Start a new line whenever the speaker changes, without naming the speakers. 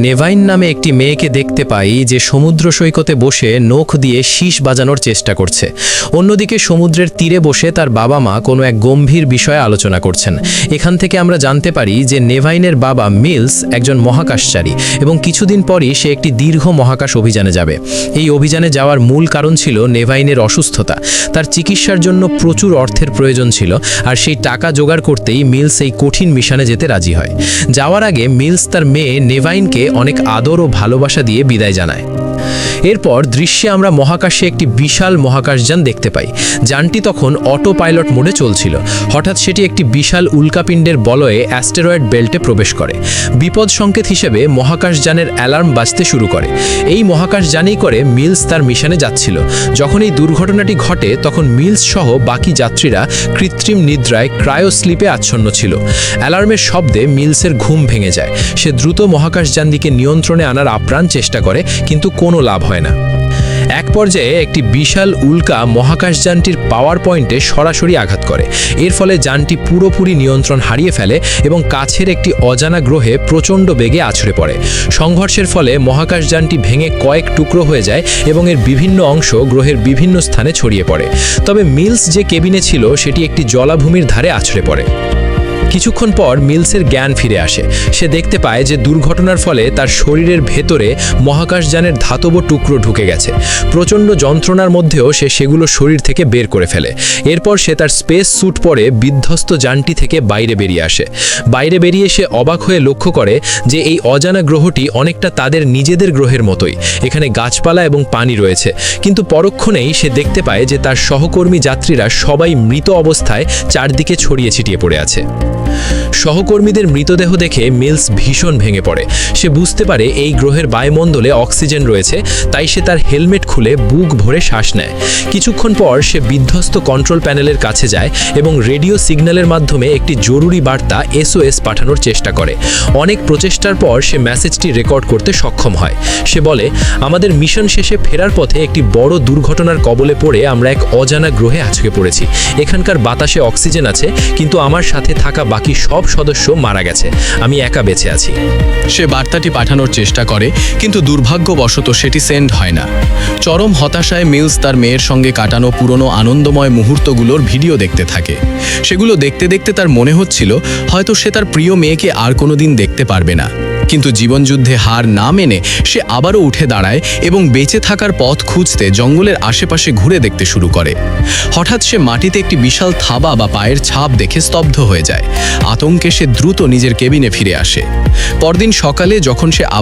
নেভাইন নামে একটি মেয়েকে দেখতে পাই যে সমুদ্র সৈকতে বসে নখ দিয়ে শীষ বাজানোর চেষ্টা করছে। অন্যদিকে সমুদ্রের তীরে বসে তার বাবা মা কোনো এক গম্ভীর বিষয়ে আলোচনা করছেন। এখান থেকে আমরা জানতে পারি যে নেভাইনের বাবা মিলস একজন মহাকাশচারী এবং কিছুদিন পরই সে একটি দীর্ঘ মহাকাশ অভিযানে যাবে। এই অভিযানে যাওয়ার মূল কারণ ছিল নেভাইনের অসুস্থতা। তার চিকিৎসার জন্য প্রচুর অর্থের প্রয়োজন ছিল, আর সেই টাকা জোগাড় করতেই মিলস এই কঠিন মিশনে যেতে রাজি হয়। যাওয়ার আগে মিলস তার মেয়ে নেভাইনকে অনেক আদর ও ভালোবাসা দিয়ে বিদায় জানায়। এরপর দৃশ্যে আমরা মহাকাশে একটি বিশাল মহাকাশযান দেখতে পাই। যানটি তখন অটো পাইলট মোডে চলছিল। হঠাৎ সেটি একটি বিশাল উল্কাপিণ্ডের বলয়ে অ্যাস্টেরয়েড বেল্টে প্রবেশ করে। বিপদ সংকেত হিসেবে মহাকাশযানের অ্যালার্ম বাজতে শুরু করে। এই মহাকাশযানেই করে মিলস তার মিশনে যাচ্ছিল। যখন এই দুর্ঘটনাটি ঘটে তখন মিলস সহ বাকি যাত্রীরা কৃত্রিম নিদ্রায় ক্রায়োস্লিপে আচ্ছন্ন ছিল। অ্যালার্মের শব্দে মিলসের ঘুম ভেঙে যায়। সে দ্রুত মহাকাশযানটিকে নিয়ন্ত্রণে আনার আপ্রাণ চেষ্টা করে, কিন্তু কোনো লাভ হয় না। এক পর্যায়ে একটি বিশাল উল্কা মহাকাশযানটির পাওয়ার পয়েন্টে সরাসরি আঘাত করে। এর ফলে যানটি পুরোপুরি নিয়ন্ত্রণ হারিয়ে ফেলে এবং কাছের একটি অজানা গ্রহে প্রচণ্ড বেগে আছড়ে পড়ে। সংঘর্ষের ফলে মহাকাশযানটি ভেঙে কয়েক টুকরো হয়ে যায় এবং এর বিভিন্ন অংশ গ্রহের বিভিন্ন স্থানে ছড়িয়ে পড়ে। তবে মিলস যে কেবিনে ছিল সেটি একটি জলাভূমির ধারে আছড়ে পড়ে। কিছুক্ষণ পর মিলসের জ্ঞান ফিরে আসে। সে দেখতে পায় যে দুর্ঘটনার ফলে তার শরীরের ভেতরে মহাকাশযানের ধাতব টুকরো ঢুকে গেছে। প্রচণ্ড যন্ত্রণার মধ্যেও সে সেগুলো শরীর থেকে বের করে ফেলে। এরপর সে তার স্পেস স্যুট পরে বিধ্বস্ত যানটি থেকে বাইরে বেরিয়ে আসে। বাইরে বেরিয়ে সে অবাক হয়ে লক্ষ্য করে যে এই অজানা গ্রহটি অনেকটা তাদের নিজেদের গ্রহের মতোই। এখানে গাছপালা এবং পানি রয়েছে, কিন্তু পরক্ষণেই সে দেখতে পায় যে তার সহকর্মী যাত্রীরা সবাই মৃত অবস্থায় চারদিকে ছড়িয়ে ছিটিয়ে পড়ে আছে। সহকর্মীদের মৃতদেহ দেখে মিলস ভীষণ ভেঙে পড়ে। সে বুঝতে পারে এই গ্রহের বায়ুমণ্ডলে অক্সিজেন রয়েছে, তাই সে তার হেলমেট খুলে বুক ভরে শ্বাস নেয়। কিছুক্ষণ পর সে বিধ্বস্ত কন্ট্রোল প্যানেলের কাছে যায় এবং রেডিও সিগন্যালের মাধ্যমে একটি জরুরি বার্তা SOS পাঠানোর চেষ্টা করে। অনেক প্রচেষ্টার পর সে মেসেজটি রেকর্ড করতে সক্ষম হয়। সে বলে, আমাদের মিশন শেষে ফেরার পথে একটি বড় দুর্ঘটনার কবলে পড়ে আমরা এক অজানা গ্রহে আছড়ে পড়েছি। এখানকার বাতাসে অক্সিজেন আছে, কিন্তু আমার সাথে থাকা বাকি সব সদস্য মারা গেছে। আমি একা বেঁচে আছি।
সে বার্তাটি পাঠানোর চেষ্টা করে, কিন্তু দুর্ভাগ্যবশত সেটি সেন্ড হয় না। চরম হতাশায় মিলস তার মেয়ের সঙ্গে কাটানো পুরনো আনন্দময় মুহূর্তগুলোর ভিডিও দেখতে থাকে। সেগুলো দেখতে দেখতে তার মনে হচ্ছিল হয়তো সে তার প্রিয় মেয়েকে আর কোনোদিন দেখতে পারবে না। কিন্তু জীবনযুদ্ধে হার না মেনে সে আবারও উঠে দাঁড়ায় এবং বেঁচে থাকার পথ খুঁজতে জঙ্গলের আশেপাশে ঘুরে দেখতে শুরু করে। হঠাৎ সে মাটিতে একটি বিশাল থাবা বা পায়ের ছাপ দেখে স্তব্ধ হয়ে যায়। আতঙ্কে সে দ্রুত নিজের কেবিনে ফিরে আসে। পরদিন সকালে যখন সে আবার